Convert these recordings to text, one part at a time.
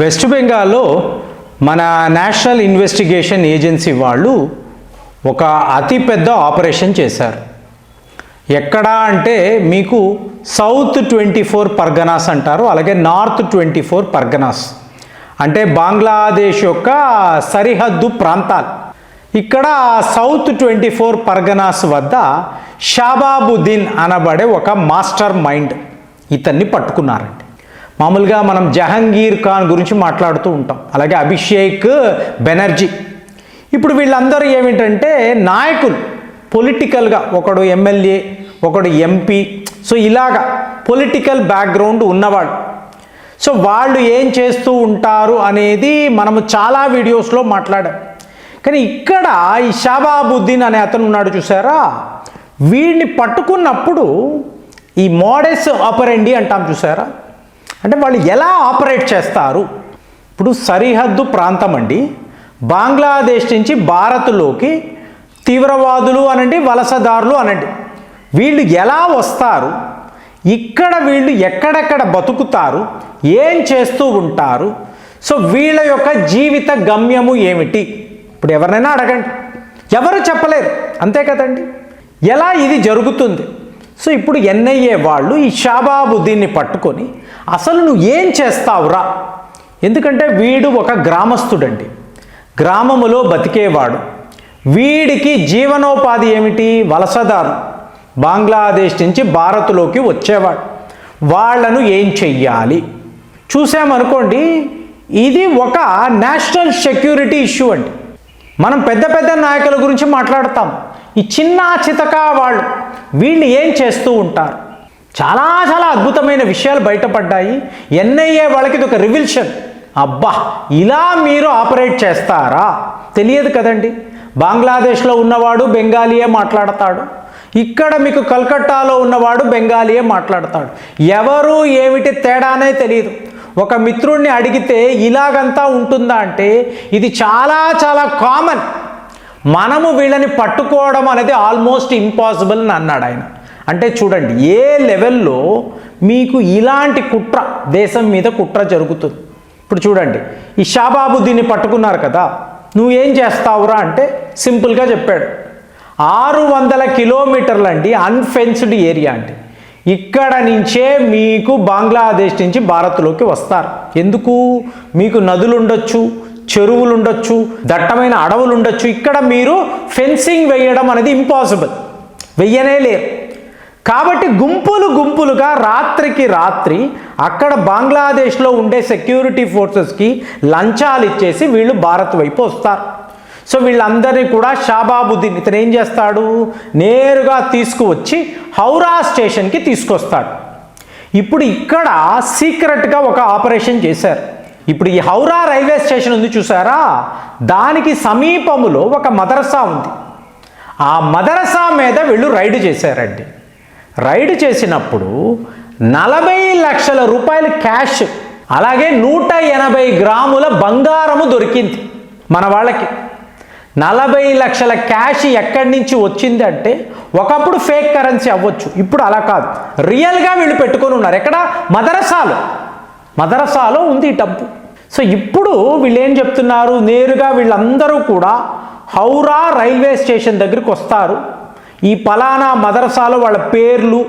West బెంగాల్లో మన national investigation agency వాళ్ళు ఒక అతిపెద్ద ఆపరేషన్ చేశారు. ఎక్కడ అంటే మీకు సౌత్ 24 పర్గనాస్ అంటారు, అలాగే నార్త్ 24 పర్గనాస్ అంటే బంగ్లాదేశ్ యొక్క సరిహద్దు ప్రాంతాలు. ఇక్కడ సౌత్ 24 పర్గనాస్ వద్ద షాబాబుద్దీన్ అనబడే ఒక మాస్టర్ మైండ్ ఇతన్ని పట్టుకున్నారండి. మామూలుగా మనం జహంగీర్ ఖాన్ గురించి మాట్లాడుతూ ఉంటాం, అలాగే అభిషేక్ బెనర్జీ. ఇప్పుడు వీళ్ళందరూ ఏమిటంటే నాయకులు, పొలిటికల్గా ఒకడు ఎమ్మెల్యే, ఒకడు ఎంపీ, సో ఇలాగా పొలిటికల్ బ్యాక్గ్రౌండ్ ఉన్నవాళ్ళు. సో వాళ్ళు ఏం చేస్తూ ఉంటారు అనేది మనము చాలా వీడియోస్లో మాట్లాడాం. కానీ ఇక్కడ ఈ షాబాబుద్దీన్ అనే అతను ఉన్నాడు చూసారా, వీడిని పట్టుకున్నప్పుడు ఈ మోడస్ ఆపరెండి అంటాం చూసారా, అంటే వాళ్ళు ఎలా ఆపరేట్ చేస్తారు. ఇప్పుడు సరిహద్దు ప్రాంతం అండి, బంగ్లాదేశ్ నుంచి భారత్లోకి తీవ్రవాదులు అనండి, వలసదారులు అనండి, వీళ్ళు ఎలా వస్తారు, ఇక్కడ వీళ్ళు ఎక్కడెక్కడ బతుకుతారు, ఏం చేస్తూ ఉంటారు, సో వీళ్ళ యొక్క జీవిత గమ్యము ఏమిటి. ఇప్పుడు ఎవరినైనా అడగండి, ఎవరు చెప్పలేరు, అంతే కదండి. ఎలా ఇది జరుగుతుంది. సో ఇప్పుడు ఎన్ఐఏ వాళ్ళు ఈ షాబాబుద్దీన్ని పట్టుకొని అసలు నువ్వు ఏం చేస్తావురా, ఎందుకంటే వీడు ఒక గ్రామస్తుడండి, గ్రామములో బతికేవాడు, వీడికి జీవనోపాధి ఏమిటి, వలసదారు, బంగ్లాదేశ్ నుంచి భారత్లోకి వచ్చేవాడు, వాళ్ళను ఏం చెయ్యాలి. చూసామనుకోండి, ఇది ఒక నేషనల్ సెక్యూరిటీ ఇష్యూ అండి. మనం పెద్ద పెద్ద నాయకుల గురించి మాట్లాడతాం, ఈ చిన్న చితక వాళ్ళు వీళ్ళు ఏం చేస్తూ ఉంటారు. చాలా చాలా అద్భుతమైన విషయాలు బయటపడ్డాయి. ఎన్ఐఏ వాళ్ళకి ఇది ఒక రివిల్షన్. అబ్బా, ఇలా మీరు ఆపరేట్ చేస్తారా, తెలియదు కదండి. బంగ్లాదేశ్లో ఉన్నవాడు బెంగాలీయే మాట్లాడతాడు, ఇక్కడ మీకు కల్కట్టాలో ఉన్నవాడు బెంగాలీయే మాట్లాడతాడు, ఎవరు ఏమిటి తేడానే తెలియదు. ఒక మిత్రుడిని అడిగితే ఇలాగంతా ఉంటుందా అంటే ఇది చాలా చాలా కామన్, మనము వీళ్ళని పట్టుకోవడం అనేది ఆల్మోస్ట్ ఇంపాసిబుల్ అని అన్నాడు ఆయన. అంటే చూడండి ఏ లెవెల్లో మీకు ఇలాంటి కుట్ర, దేశం మీద కుట్ర జరుగుతుంది. ఇప్పుడు చూడండి, ఈ షాబాబుద్దీన్ని పట్టుకున్నారు కదా, నువ్వేం చేస్తావురా అంటే సింపుల్గా చెప్పాడు, 600 కిలోమీటర్లు అండి అన్ఫెన్స్డ్ ఏరియా అండి, ఇక్కడ నుంచే మీకు బంగ్లాదేశ్ నుంచి భారత్లోకి వస్తారు. ఎందుకు, మీకు నదులు ఉండొచ్చు, చెరువులు ఉండొచ్చు, దట్టమైన అడవులు ఉండొచ్చు, ఇక్కడ మీరు ఫెన్సింగ్ వేయడం అనేది ఇంపాసిబుల్, వెయ్యనే లేరు. కాబట్టి గుంపులు గుంపులుగా రాత్రికి రాత్రి అక్కడ బంగ్లాదేశ్లో ఉండే సెక్యూరిటీ ఫోర్సెస్కి లంచాలు ఇచ్చేసి వీళ్ళు భారత్ వైపు వస్తారు. సో వీళ్ళందరినీ కూడా షాబాబుద్దీన్ ఇతను ఏం చేస్తాడు, నేరుగా తీసుకువచ్చి హౌరా స్టేషన్కి తీసుకొస్తాడు. ఇప్పుడు ఇక్కడ సీక్రెట్గా ఒక ఆపరేషన్ చేశారు. ఇప్పుడు ఈ హౌరా రైల్వే స్టేషన్ ఉంది చూసారా, దానికి సమీపములో ఒక మదరసా ఉంది. ఆ మదరసా మీద వీళ్ళు రైడ్ చేశారండి. రైడ్ చేసినప్పుడు 40 లక్షల రూపాయలు క్యాష్, అలాగే 180 గ్రాముల బంగారము దొరికింది మన వాళ్ళకి. 40 లక్షల క్యాష్ ఎక్కడి నుంచి వచ్చింది అంటే ఒకప్పుడు ఫేక్ కరెన్సీ అవ్వచ్చు, ఇప్పుడు అలా కాదు, రియల్గా వీళ్ళు పెట్టుకొని ఉన్నారు. ఎక్కడ, మదరసాలో ఉంది ఈ డబ్బు. సో ఇప్పుడు వీళ్ళు ఏం చెప్తున్నారు, నేరుగా వీళ్ళందరూ కూడా హౌరా రైల్వే స్టేషన్ దగ్గరికి వస్తారు. ఈ పలానా మదరసాలో వాళ్ళ పేర్లు,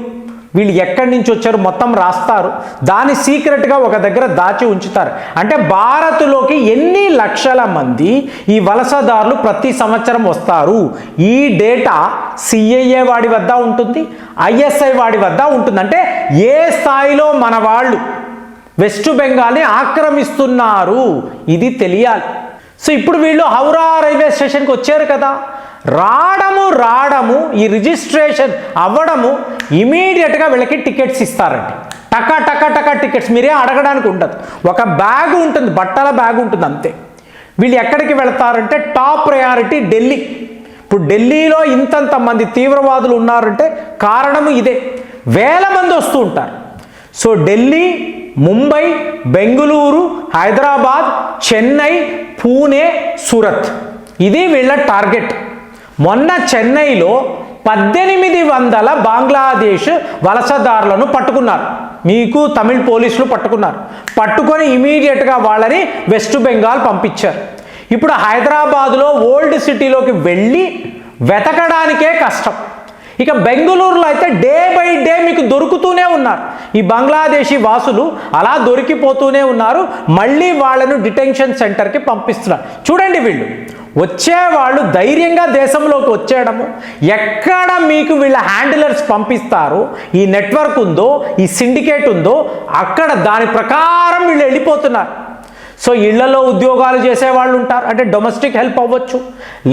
వీళ్ళు ఎక్కడి నుంచి వచ్చారు మొత్తం రాస్తారు. దాన్ని సీక్రెట్గా ఒక దగ్గర దాచి ఉంచుతారు. అంటే భారత్లోకి ఎన్ని లక్షల మంది ఈ వలసదారులు ప్రతి సంవత్సరం వస్తారు, ఈ డేటా సిఐఏ వాడి వద్ద ఉంటుంది, ఐఎస్ఐ వాడి వద్ద ఉంటుంది. అంటే ఏ స్థాయిలో మన వాళ్ళు వెస్ట్ బెంగాల్ని ఆక్రమిస్తున్నారు ఇది తెలియాలి. సో ఇప్పుడు వీళ్ళు హౌరా రైల్వే స్టేషన్కి వచ్చారు కదా, రావడము ఈ రిజిస్ట్రేషన్ అవ్వడము ఇమీడియట్గా వీళ్ళకి టికెట్స్ ఇస్తారండి. టకా టికెట్స్, మీరే అడగడానికి ఉండదు. ఒక బ్యాగ్ ఉంటుంది, బట్టల బ్యాగ్ ఉంటుంది అంతే. వీళ్ళు ఎక్కడికి వెళ్తారంటే టాప్ ప్రయారిటీ ఢిల్లీ. ఇప్పుడు ఢిల్లీలో ఇంతంత మంది తీవ్రవాదులు ఉన్నారంటే కారణము ఇదే, వేల మంది వస్తూ ఉంటారు. సో ఢిల్లీ, ముంబై, బెంగళూరు, హైదరాబాద్, చెన్నై, పూణే, సూరత్, ఇది వీళ్ళ టార్గెట్. మొన్న చెన్నైలో 1800 బంగ్లాదేశ్ వలసదారులను పట్టుకున్నారు. మీకు తమిళ పోలీసులు పట్టుకొని ఇమీడియట్గా వాళ్ళని వెస్ట్ బెంగాల్ పంపించారు. ఇప్పుడు హైదరాబాదులో ఓల్డ్ సిటీలోకి వెళ్ళి వెతకడానికే కష్టం. ఇక బెంగళూరులో అయితే డే బై డే మీకు దొరుకుతూనే ఉన్నారు. ఈ బంగ్లాదేశీ వాసులు అలా దొరికిపోతూనే ఉన్నారు. మళ్ళీ వాళ్ళను డిటెన్షన్ సెంటర్కి పంపిస్తున్నారు. చూడండి, వీళ్ళు వచ్చేవాళ్ళు ధైర్యంగా దేశంలోకి వచ్చేయడము, ఎక్కడ మీకు వీళ్ళ హ్యాండిలర్స్ పంపిస్తారు, ఈ నెట్వర్క్ ఉందో, ఈ సిండికేట్ ఉందో, అక్కడ దాని ప్రకారం వీళ్ళు వెళ్ళిపోతున్నారు. సో ఇళ్లలో ఉద్యోగాలు చేసేవాళ్ళు ఉంటారు, అంటే డొమెస్టిక్ హెల్ప్ అవ్వచ్చు,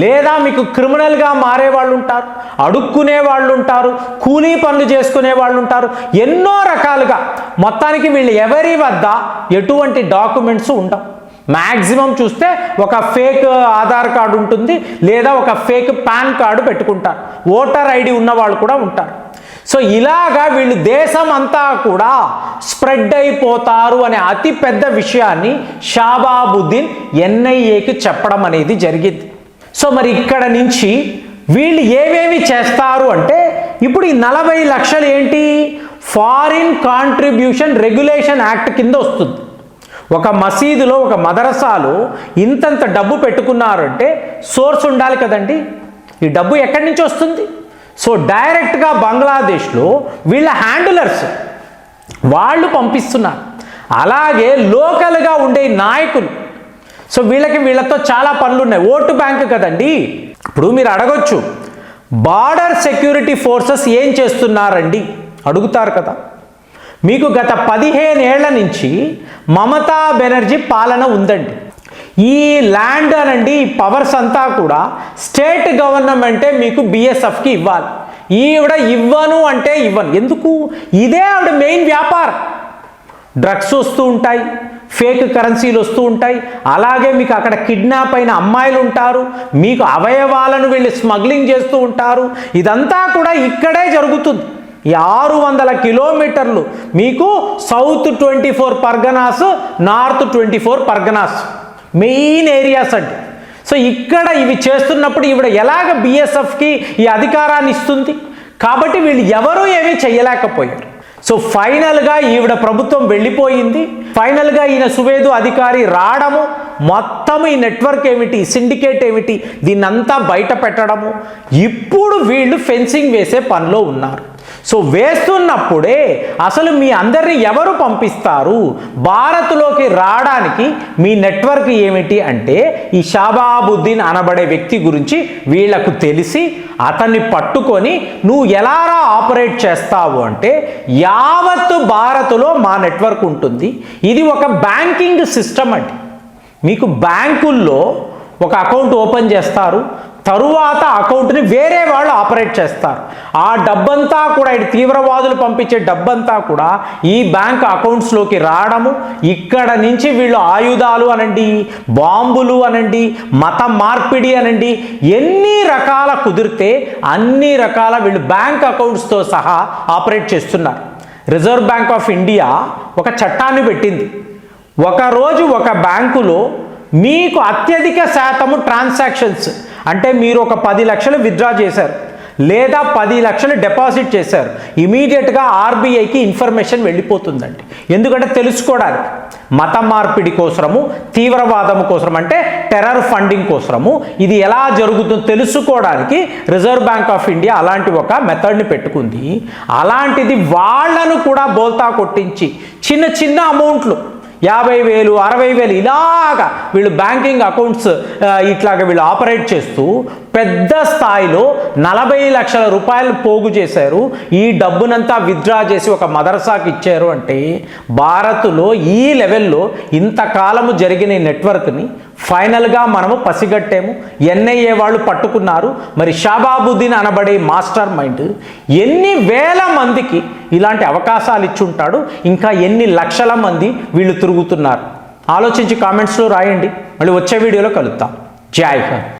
లేదా మీకు క్రిమినల్గా మారే వాళ్ళు ఉంటారు, అడుక్కునే వాళ్ళు ఉంటారు, కూలీ పనులు చేసుకునే వాళ్ళు ఉంటారు, ఎన్నో రకాలుగా. మొత్తానికి వీళ్ళు ఎవరి వద్ద ఎటువంటి డాక్యుమెంట్స్ ఉండవు. మ్యాక్సిమం చూస్తే ఒక ఫేక్ ఆధార్ కార్డు ఉంటుంది, లేదా ఒక ఫేక్ పాన్ కార్డు పెట్టుకుంటారు, ఓటర్ ఐడి ఉన్న వాళ్ళు కూడా ఉంటారు. సో ఇలాగా వీళ్ళు దేశం అంతా కూడా స్ప్రెడ్ అయిపోతారు అనే అతి పెద్ద విషయాన్ని షాబాబుద్దీన్ ఎన్ఐఏకి చెప్పడం అనేది జరిగింది. సో మరి ఇక్కడ నుంచి వీళ్ళు ఏమేమి చేస్తారు అంటే, ఇప్పుడు ఈ 40 లక్షలు ఏంటి, ఫారిన్ కాంట్రిబ్యూషన్ రెగ్యులేషన్ యాక్ట్ కింద వస్తుంది. ఒక మసీదులో, ఒక మదరసాలో ఇంతంత డబ్బు పెట్టుకున్నారంటే సోర్స్ ఉండాలి కదండి. ఈ డబ్బు ఎక్కడి నుంచి వస్తుంది? సో డైరెక్ట్గా బంగ్లాదేశ్లో వీళ్ళ హ్యాండిలర్స్ వాళ్ళు పంపిస్తున్నారు. అలాగే లోకల్గా ఉండే నాయకులు, సో వీళ్ళతో చాలా పనులు ఉన్నాయి. ఓటు బ్యాంక్ కదండి. ఇప్పుడు మీరు అడగొచ్చు, బార్డర్ సెక్యూరిటీ ఫోర్సెస్ ఏం చేస్తున్నారండి అడుగుతారు కదా. మీకు గత 15 ఏళ్ల నుంచి మమతా బెనర్జీ పాలన ఉందండి. ఈ ల్యాండ్ అనండి, ఈ పవర్స్ అంతా కూడా స్టేట్ గవర్నమెంటే మీకు బిఎస్ఎఫ్కి ఇవ్వాలి. ఈవిడ ఇవ్వను అంటే ఇవ్వను. ఎందుకు? ఇదే ఆవిడ మెయిన్ వ్యాపారం. డ్రగ్స్ వస్తూ ఉంటాయి, ఫేక్ కరెన్సీలు వస్తూ ఉంటాయి, అలాగే మీకు అక్కడ కిడ్నాప్ అయిన అమ్మాయిలు ఉంటారు, మీకు అవయవాలను వీళ్ళు స్మగ్లింగ్ చేస్తూ ఉంటారు. ఇదంతా కూడా ఇక్కడే జరుగుతుంది. ఈ 600 కిలోమీటర్లు మీకు south 24 Parganas, north 24 Parganas main areas అండి. సో ఇక్కడ ఇవి చేస్తున్నప్పుడు ఈవిడ ఎలాగ బిఎస్ఎఫ్కి ఈ అధికారాన్ని ఇస్తుంది? కాబట్టి వీళ్ళు ఎవరూ ఏమీ చేయలేకపోయారు. సో ఫైనల్గా ఈవిడ ప్రభుత్వం వెళ్ళిపోయింది. ఫైనల్గా ఈయన సువేదు అధికారి రావడము, మొత్తం ఈ నెట్వర్క్ ఏమిటి, సిండికేట్ ఏమిటి, దీన్నంతా బయట పెట్టడము. ఇప్పుడు వీళ్ళు ఫెన్సింగ్ వేసే పనిలో ఉన్నారు. సో వేస్తున్నప్పుడే అసలు మీ అందరినీ ఎవరు పంపిస్తారు, భారత్లోకి రావడానికి మీ నెట్వర్క్ ఏమిటి అంటే, ఈ షాబాబుద్దీన్ అనబడే వ్యక్తి గురించి వీళ్లకు తెలిసి అతన్ని పట్టుకొని నువ్వు ఎలారా ఆపరేట్ చేస్తావు అంటే, యావత్తు భారత్లో మా నెట్వర్క్ ఉంటుంది. ఇది ఒక బ్యాంకింగ్ సిస్టమ్ అండి. మీకు బ్యాంకుల్లో ఒక అకౌంట్ ఓపెన్ చేస్తారు, తరువాత అకౌంట్ని వేరే వాళ్ళు ఆపరేట్ చేస్తారు. ఆ డబ్బంతా కూడా, ఇటు తీవ్రవాదులు పంపించే డబ్బంతా కూడా ఈ బ్యాంక్ అకౌంట్స్లోకి రావడము, ఇక్కడ నుంచి వీళ్ళు ఆయుధాలు అనండి, బాంబులు అనండి, మత మార్పిడి అనండి, ఎన్ని రకాల కుదిరితే అన్ని రకాల వీళ్ళు బ్యాంక్ అకౌంట్స్తో సహా ఆపరేట్ చేస్తున్నారు. రిజర్వ్ బ్యాంక్ ఆఫ్ ఇండియా ఒక చట్టాన్ని పెట్టింది. ఒకరోజు ఒక బ్యాంకులో మీకు అత్యధిక శాతము ట్రాన్సాక్షన్స్, అంటే మీరు ఒక 10 లక్షలు విత్డ్రా చేశారు, లేదా 10 లక్షలు డిపాజిట్ చేశారు, ఇమీడియట్గా ఆర్బీఐకి ఇన్ఫర్మేషన్ వెళ్ళిపోతుందండి. ఎందుకంటే తెలుసుకోవడానికి, మత మార్పిడి కోసము, తీవ్రవాదం కోసం, అంటే టెర్రర్ ఫండింగ్ కోసము ఇది ఎలా జరుగుతుందో తెలుసుకోవడానికి రిజర్వ్ బ్యాంక్ ఆఫ్ ఇండియా అలాంటి ఒక మెథడ్ని పెట్టుకుంది. అలాంటిది వాళ్ళను కూడా బోల్తా కొట్టించి చిన్న చిన్న అమౌంట్లు 50,000, 60,000 ఇలాగా వీళ్ళు బ్యాంకింగ్ అకౌంట్స్ ఇట్లాగా వీళ్ళు ఆపరేట్ చేస్తూ పెద్ద స్థాయిలో 40 లక్షల రూపాయలు పోగు చేశారు. ఈ డబ్బునంతా విత్డ్రా చేసి ఒక మదర్సాకి ఇచ్చారు. అంటే భారత్లో ఈ లెవెల్లో ఇంతకాలము జరిగిన ఈ నెట్వర్క్ని ఫైనల్గా మనము పసిగట్టాము. ఎన్ఐఏ వాళ్ళు పట్టుకున్నారు. మరి షాబాబుద్దీన్ అనబడే మాస్టర్ మైండ్ ఎన్ని వేల మందికి ఇలాంటి అవకాశాలు ఇచ్చుంటాడు, ఇంకా ఎన్ని లక్షల మంది వీళ్ళు తిరుగుతున్నారు. ఆలోచించి కామెంట్స్లో రాయండి. మళ్ళీ వచ్చే వీడియోలో కలుద్దాం. జై హింద్.